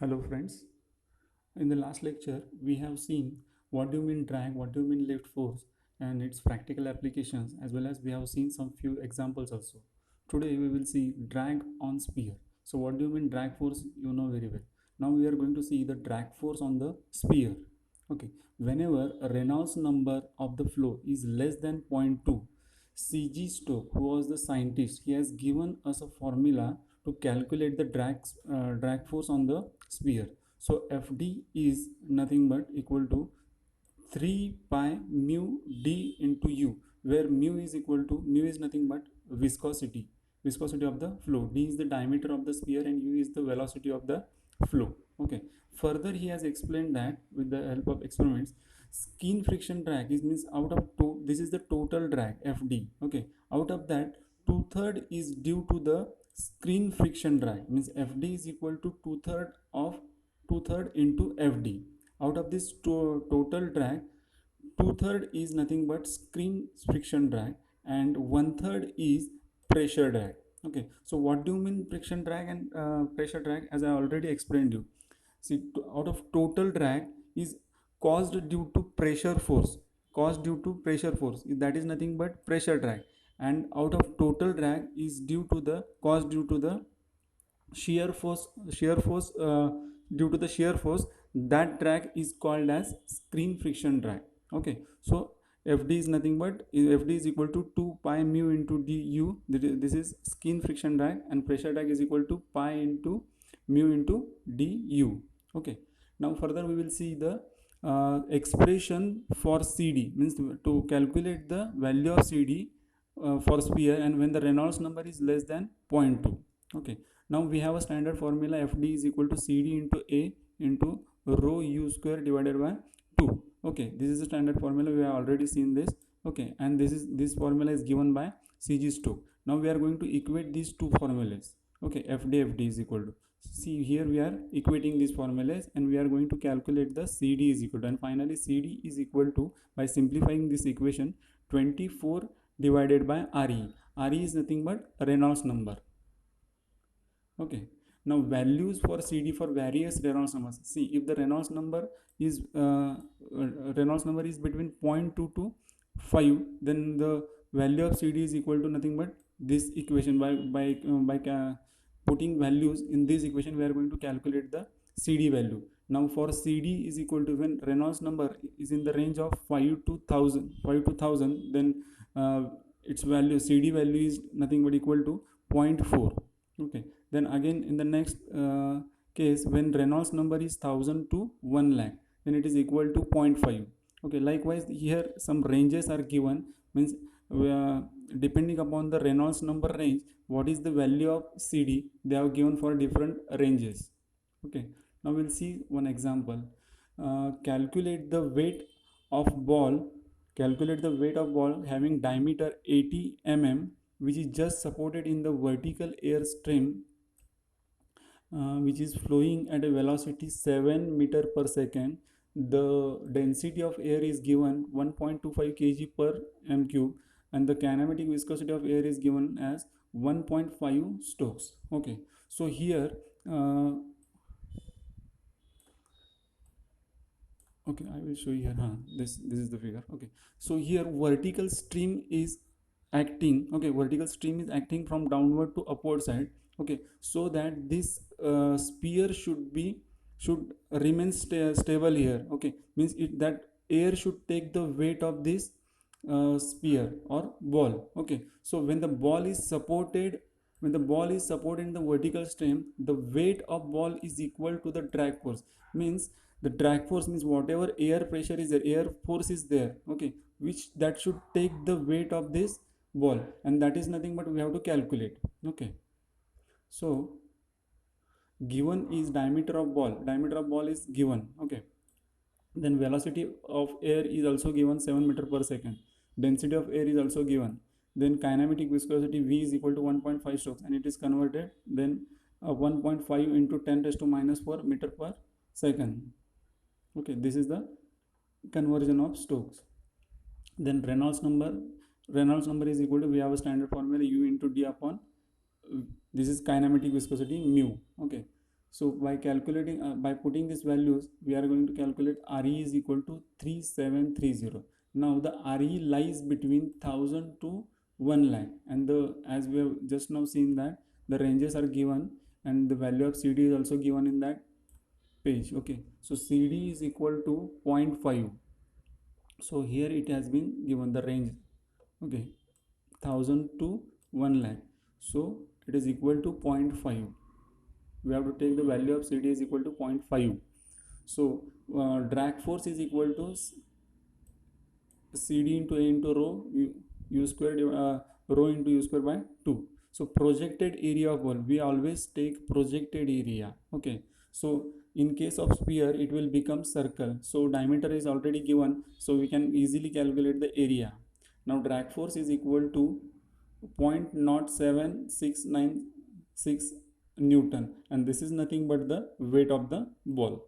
Hello friends. In the last lecture, we have seen what do you mean drag, what do you mean lift force and its practical applications, as well as we have seen some few examples also. Today we will see drag on sphere. So what do you mean drag force? You know very well. Now we are going to see the drag force on the sphere. Okay. Whenever a Reynolds number of the flow is less than zero point 0.2, C.G. Stokes, who was the scientist, he has given us a formula to calculate the drag force on the sphere. So Fd is nothing but equal to 3 pi mu d into u, where mu is nothing but viscosity of the flow. D is the diameter of the sphere and u is the velocity of the flow. Okay. Further, he has explained that with the help of experiments, skin friction drag is means out of this is the total drag Fd. Okay. Out of that, two-third is due to the screen friction drag, means Fd is equal to two-third into Fd. Out of this total drag, two-third is nothing but screen friction drag and one-third is pressure drag. Okay, so what do you mean friction drag and pressure drag? As I already explained you, see, out of total drag is caused due to pressure force, that is nothing but pressure drag, and out of total drag is due to the shear force due to the shear force. That drag is called as screen friction drag. Okay, so Fd is nothing but Fd is equal to 2 pi mu into du. This is skin friction drag, and pressure drag is equal to pi into mu into du. Okay, now further we will see the expression for Cd, means to calculate the value of Cd for sphere, and when the Reynolds number is less than zero point 0.2. Okay, now we have a standard formula. Fd is equal to Cd into A into rho u square divided by 2. Okay, this is the standard formula. We have already seen this. Okay, and this formula is given by C.G. Stokes. Now we are going to equate these two formulas. Okay, Fd is equal to, see here we are equating these formulas and we are going to calculate the Cd is equal to, and finally Cd is equal to, by simplifying this equation, 24 divided by Re. Re is nothing but Reynolds number. Okay, now values for Cd for various Reynolds numbers. See, if the Reynolds number is between 0.2 to 5, then the value of Cd is equal to nothing but this equation. By putting values in this equation, we are going to calculate the Cd value. Now for Cd is equal to, when Reynolds number is in the range of 5 to 1000, then its value, Cd value, is nothing but equal to zero point 0.4. Okay, then again in the next case, when Reynolds number is 1000 to 1 lakh, then it is equal to 0 0.5. Okay, likewise here some ranges are given, means depending upon the Reynolds number range, what is the value of Cd, they have given for different ranges. Okay, now we'll see one example. Calculate the weight of ball. Calculate the weight of ball having diameter 80 mm, which is just supported in the vertical air stream, which is flowing at a velocity 7 meter per second. The density of air is given 1.25 kg per m cube, and the kinematic viscosity of air is given as 1.5 Stokes. Okay, so here okay, I will show you here. This is the figure. Okay, so here vertical stream is acting. Okay, vertical stream is acting from downward to upward side. Okay, so that this sphere should remain stable here. Okay, means that air should take the weight of this sphere or ball. Okay, so when the ball is supported in the vertical stream, the weight of ball is equal to the drag force. Means the drag force means whatever air pressure is there, air force is there. Okay, which that should take the weight of this ball, and that is nothing but we have to calculate. Okay, so given is diameter of ball is given. Okay, then velocity of air is also given 7 meter per second, density of air is also given, then kinematic viscosity V is equal to 1.5 Stokes, and it is converted, then 1.5 into 10 raised to minus 4 meter per second. Okay, this is the conversion of Stokes. Then Reynolds number is equal to, we have a standard formula, U into D upon, this is kinematic viscosity mu. Okay, So by calculating, by putting these values, we are going to calculate RE is equal to 3730. Now the RE lies between 1000 to 1 lakh, and the, as we have just now seen that the ranges are given and the value of CD is also given in that page. Okay, so CD is equal to 0.5. So here it has been given the range. Okay, 1000 to 1 lakh. So it is equal to 0.5. We have to take the value of CD is equal to 0.5. So drag force is equal to CD into A into rho u square rho into u square by 2. So projected area of ball, we always take projected area. Okay, so in case of sphere it will become circle, so diameter is already given, so we can easily calculate the area. Now drag force is equal to 0.07696 Newton, and this is nothing but the weight of the ball.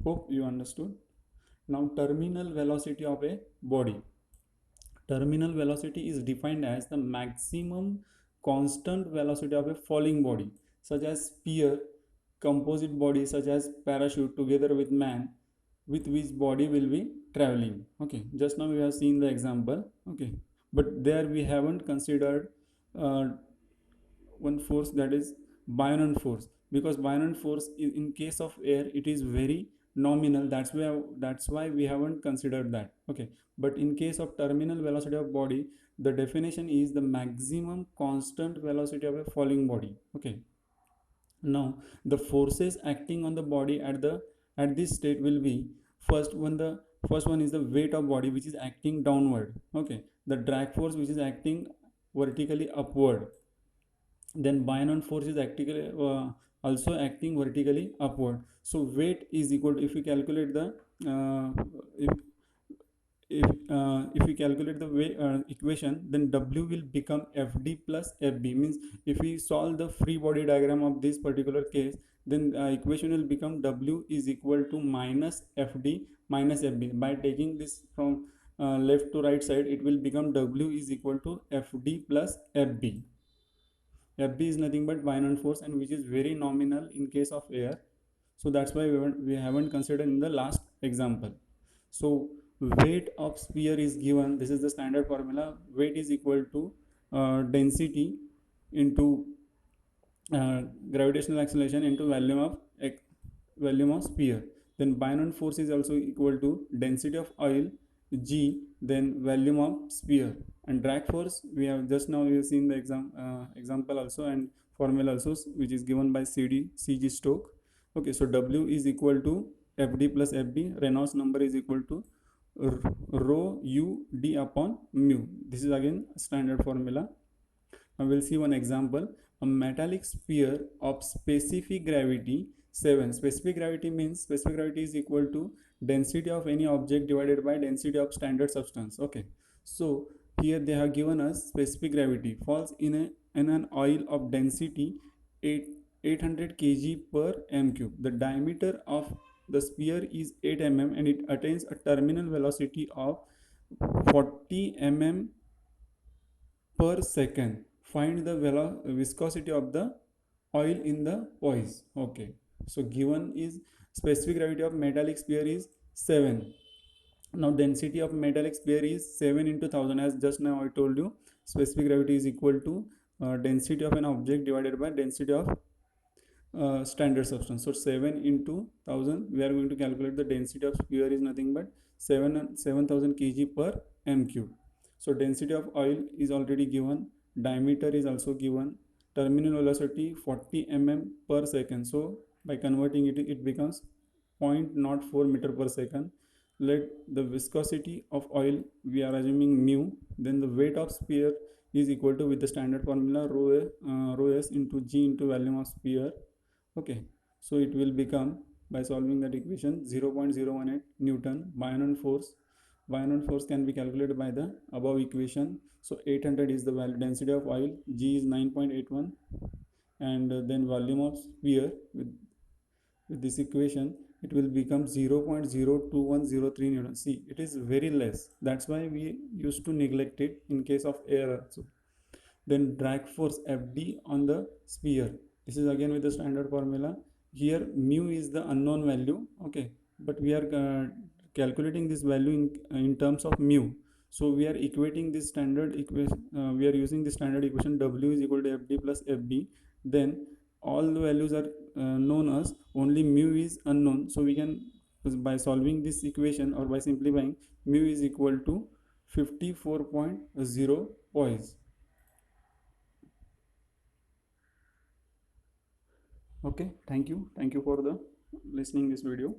Hope you understood. Now terminal velocity of a body. Terminal velocity is defined as the maximum constant velocity of a falling body, such as sphere, composite body such as parachute together with man, with which body will be traveling. Okay, just now we have seen the example. Okay, but there we haven't considered uh, one force, that is buoyant force, because buoyant force in case of air it is very nominal, that's why we haven't considered that. Okay, but in case of terminal velocity of body, the definition is the maximum constant velocity of a falling body. Okay, now the forces acting on the body at this state will be, first one is the weight of body which is acting downward. Okay, the drag force which is acting vertically upward, then buoyant force is also acting vertically upward. So weight is equal to, if we calculate the if if we calculate the equation, then W will become Fd plus Fb. Means if we solve the free body diagram of this particular case, then equation will become W is equal to minus Fd minus Fb. By taking this from left to right side, it will become W is equal to Fd plus Fb. Fb is nothing but buoyant force, and which is very nominal in case of air. So that's why we haven't considered in the last example. So weight of sphere is given. This is the standard formula. Weight is equal to density into gravitational acceleration into volume of sphere. Then buoyant force is also equal to density of oil g, then volume of sphere. And drag force, we have just now we have seen the example also and formula also, which is given by CG Stokes. Okay, so W is equal to Fd plus Fb. Reynolds number is equal to rho u d upon mu. This is again standard formula. Now we'll see one example. A metallic sphere of specific gravity 7. Specific gravity means specific gravity is equal to density of any object divided by density of standard substance. Okay, so here they have given us specific gravity falls in an oil of density 800 kg per m cube. The diameter of the sphere is 8 mm and it attains a terminal velocity of 40 mm per second. Find the viscosity of the oil in the poise. Okay, so given is specific gravity of metallic sphere is 7. Now density of metallic sphere is 7 into 1000, as just now I told you. Specific gravity is equal to density of an object divided by density of standard substance. So 7 into 1000, we are going to calculate the density of sphere is nothing but 7000 kg per m cube. So density of oil is already given, diameter is also given, terminal velocity 40 mm per second. So by converting it, it becomes 0.04 meter per second. Let the viscosity of oil, we are assuming mu, then the weight of sphere is equal to, with the standard formula, rho s into g into volume of sphere. Okay, so it will become, by solving that equation, 0.018 Newton. Buoyant force can be calculated by the above equation. So 800 is the value, density of oil, g is 9.81, and then volume of sphere with this equation, it will become 0.02103 Newton. See, it is very less. That's why we used to neglect it in case of air also. Then drag force Fd on the sphere. This is again with the standard formula. here mu is the unknown value, okay, but we are calculating this value in terms of mu. So we are equating this standard equation, we are using the standard equation w is equal to fd plus fb. Then all the values are known as, only mu is unknown, so we can, by solving this equation or by simplifying, mu is equal to 54.0 poise. Okay, thank you for the listening this video.